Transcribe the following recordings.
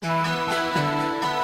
Have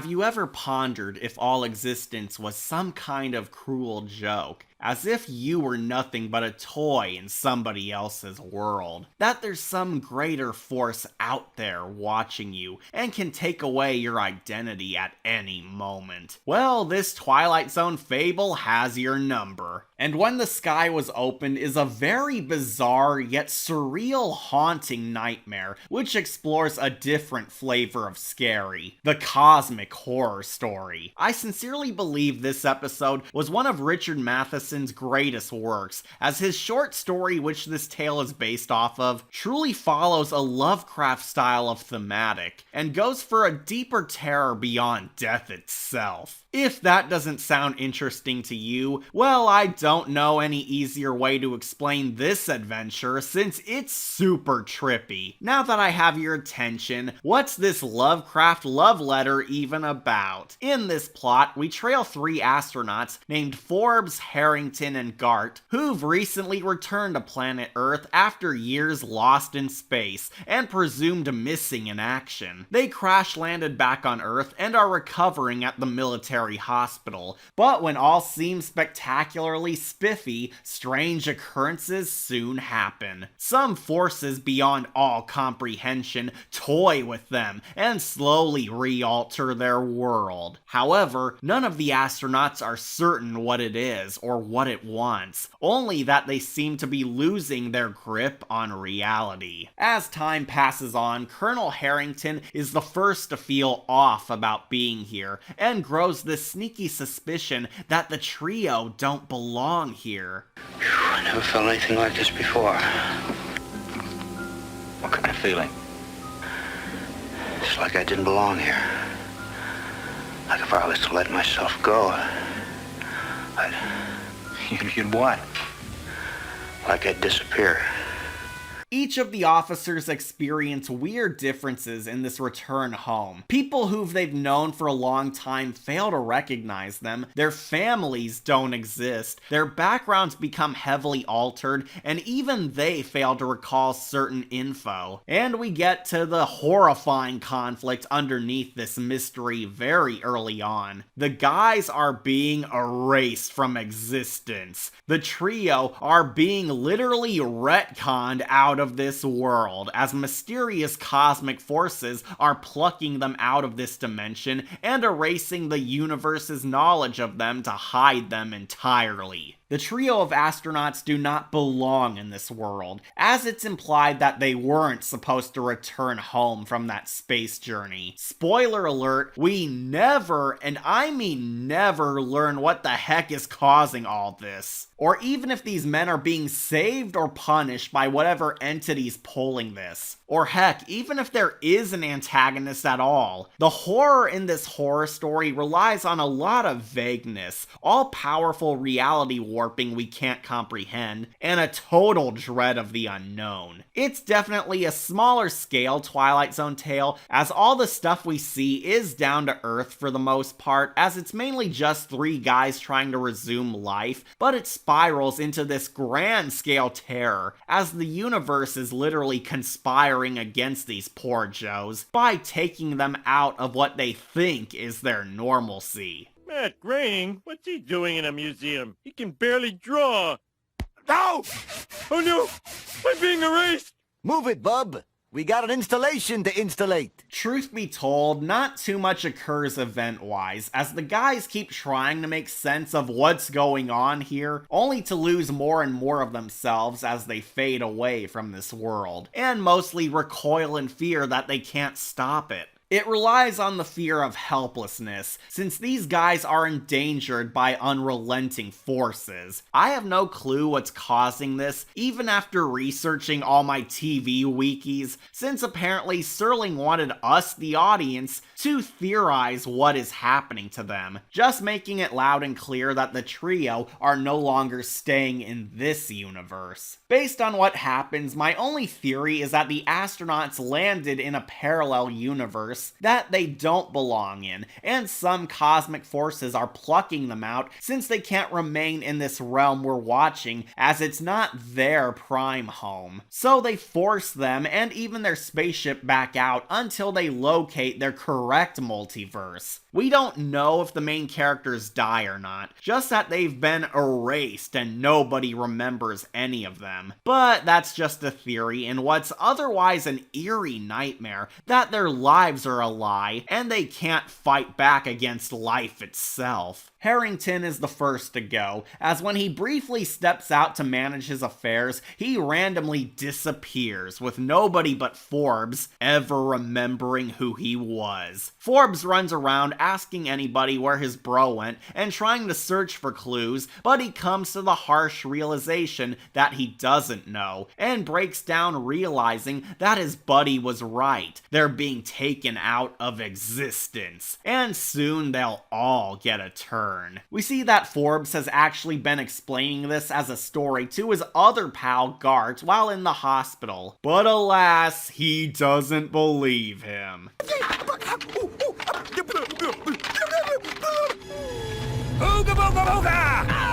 you ever pondered if all existence was some kind of cruel joke? As if you were nothing but a toy in somebody else's world. That there's some greater force out there watching you and can take away your identity at any moment. Well, this Twilight Zone fable has your number. And When the Sky Was Opened is a very bizarre yet surreal haunting nightmare which explores a different flavor of scary, the cosmic horror story. I sincerely believe this episode was one of Richard Matheson's greatest works, as his short story which this tale is based off of truly follows a Lovecraft style of thematic, and goes for a deeper terror beyond death itself. If that doesn't sound interesting to you, well, I don't know any easier way to explain this adventure since it's super trippy. Now that I have your attention, what's this Lovecraft love letter even about? In this plot, we trail 3 astronauts named Forbes, Harrington, and Gart, who've recently returned to planet Earth after years lost in space and presumed missing in action. They crash-landed back on Earth and are recovering at the military hospital, but when all seems spectacularly spiffy, strange occurrences soon happen. Some forces beyond all comprehension toy with them and slowly re-alter their world. However, none of the astronauts are certain what it is or what it wants, only that they seem to be losing their grip on reality. As time passes on, Colonel Harrington is the first to feel off about being here, and grows this sneaky suspicion that the trio don't belong here. I never felt anything like this before. What kind of feeling? It's like I didn't belong here. Like if I was to let myself go, I'd... You'd what? Like I'd disappear. Each of the officers experience weird differences in this return home. People who they've known for a long time fail to recognize them, their families don't exist, their backgrounds become heavily altered, and even they fail to recall certain info. And we get to the horrifying conflict underneath this mystery very early on. The guys are being erased from existence. The trio are being literally retconned out of this world, as mysterious cosmic forces are plucking them out of this dimension and erasing the universe's knowledge of them to hide them entirely. The trio of astronauts do not belong in this world, as it's implied that they weren't supposed to return home from that space journey. Spoiler alert, we never, and I mean never, learn what the heck is causing all this. Or even if these men are being saved or punished by whatever entity's pulling this. Or heck, even if there is an antagonist at all. The horror in this horror story relies on a lot of vagueness, all-powerful reality warping we can't comprehend, and a total dread of the unknown. It's definitely a smaller scale Twilight Zone tale, as all the stuff we see is down to earth for the most part, as it's mainly just 3 guys trying to resume life, but it spirals into this grand scale terror, as the universe is literally conspiring against these poor Joes by taking them out of what they think is their normalcy. Matt Groening? What's he doing in a museum? He can barely draw. Ow! Oh no! I'm being erased! Move it, bub. We got an installation to installate. Truth be told, not too much occurs event-wise, as the guys keep trying to make sense of what's going on here, only to lose more and more of themselves as they fade away from this world, and mostly recoil in fear that they can't stop it. It relies on the fear of helplessness, since these guys are endangered by unrelenting forces. I have no clue what's causing this, even after researching all my TV wikis, since apparently Serling wanted us, the audience, to theorize what is happening to them, just making it loud and clear that the trio are no longer staying in this universe. Based on what happens, my only theory is that the astronauts landed in a parallel universe that they don't belong in, and some cosmic forces are plucking them out since they can't remain in this realm we're watching, as it's not their prime home. So they force them and even their spaceship back out until they locate their correct multiverse. We don't know if the main characters die or not, just that they've been erased and nobody remembers any of them. But that's just a theory in what's otherwise an eerie nightmare, that their lives are a lie and they can't fight back against life itself. Harrington is the first to go, as when he briefly steps out to manage his affairs, he randomly disappears, with nobody but Forbes ever remembering who he was. Forbes runs around asking anybody where his bro went and trying to search for clues, but he comes to the harsh realization that he doesn't know, and breaks down realizing that his buddy was right. They're being taken out of existence, and soon they'll all get a turn. We see that Forbes has actually been explaining this as a story to his other pal Gart while in the hospital, but alas, he doesn't believe him. Ooga booga booga!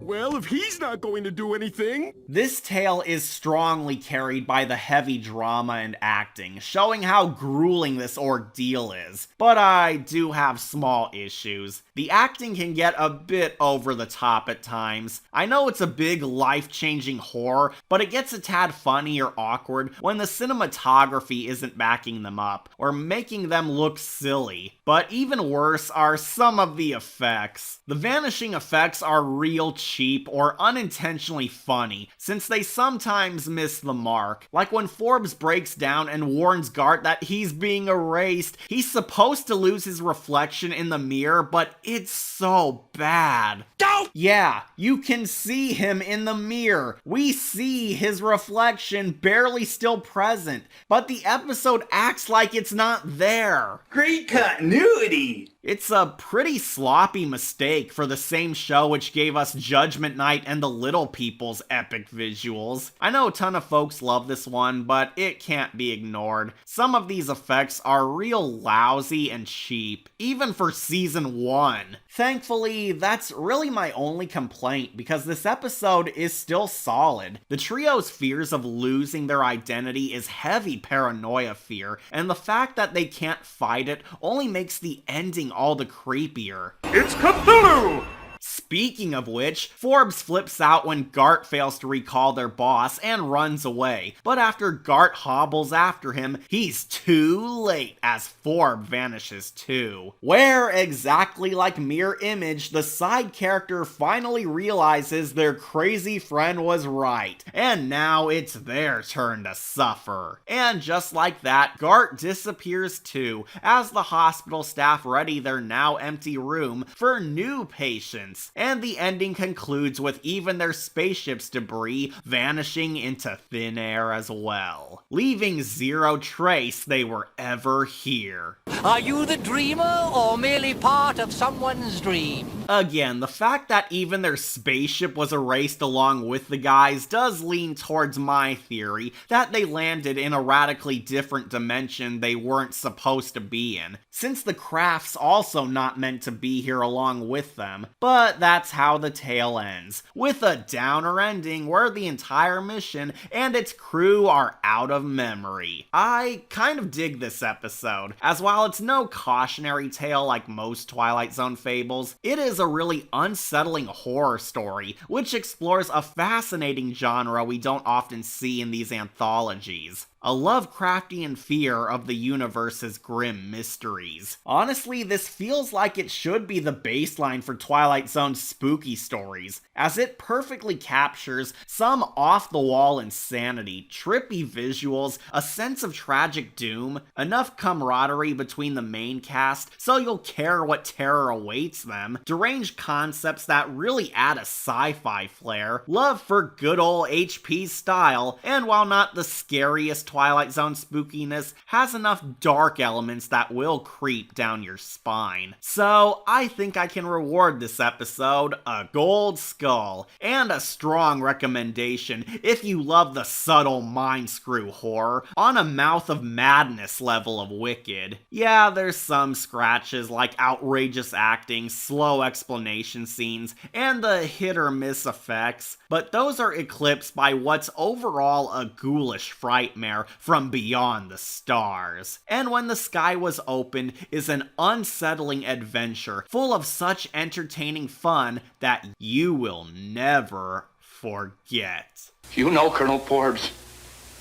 Well, if he's not going to do anything... This tale is strongly carried by the heavy drama and acting, showing how grueling this ordeal is. But I do have small issues. The acting can get a bit over the top at times. I know it's a big life-changing horror, but it gets a tad funny or awkward when the cinematography isn't backing them up, or making them look silly. But even worse are some of the effects. The vanishing effects are real cheap or unintentionally funny, since they sometimes miss the mark. Like when Forbes breaks down and warns Gart that he's being erased. He's supposed to lose his reflection in the mirror, but it's so bad. Yeah, you can see him in the mirror. We see his reflection barely still present, but the episode acts like it's not there. Great continuity! It's a pretty sloppy mistake for the same show which gave us Judgment Night and The Little People's epic visuals. I know a ton of folks love this one, but it can't be ignored. Some of these effects are real lousy and cheap, even for season 1. Thankfully, that's really my only complaint, because this episode is still solid. The trio's fears of losing their identity is heavy paranoia fear, and the fact that they can't fight it only makes the ending all the creepier. It's Cthulhu! Speaking of which, Forbes flips out when Gart fails to recall their boss and runs away, but after Gart hobbles after him, he's too late as Forbes vanishes too. Where, exactly like Mirror Image, the side character finally realizes their crazy friend was right, and now it's their turn to suffer. And just like that, Gart disappears too, as the hospital staff ready their now empty room for new patients. And the ending concludes with even their spaceship's debris vanishing into thin air as well, leaving zero trace they were ever here. Are you the dreamer or merely part of someone's dream? Again, the fact that even their spaceship was erased along with the guys does lean towards my theory that they landed in a radically different dimension they weren't supposed to be in, since the craft's also not meant to be here along with them. But that's how the tale ends, with a downer ending where the entire mission and its crew are out of memory. I kind of dig this episode, as while it's no cautionary tale like most Twilight Zone fables, it is a really unsettling horror story, which explores a fascinating genre we don't often see in these anthologies. A Lovecraftian fear of the universe's grim mysteries. Honestly, this feels like it should be the baseline for Twilight Zone's spooky stories, as it perfectly captures some off-the-wall insanity, trippy visuals, a sense of tragic doom, enough camaraderie between the main cast so you'll care what terror awaits them, deranged concepts that really add a sci-fi flair, love for good old HP's style, and while not the scariest Twilight Zone spookiness has enough dark elements that will creep down your spine. So I think I can reward this episode a gold skull, and a strong recommendation if you love the subtle mind screw horror on a Mouth of Madness level of wicked. Yeah, there's some scratches like outrageous acting, slow explanation scenes, and the hit or miss effects, but those are eclipsed by what's overall a ghoulish frightmare from beyond the stars. And When the Sky Was Open is an unsettling adventure full of such entertaining fun that you will never forget. You know Colonel Forbes.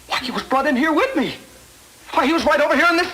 Why, he was brought in here with me. Why, he was right over here in this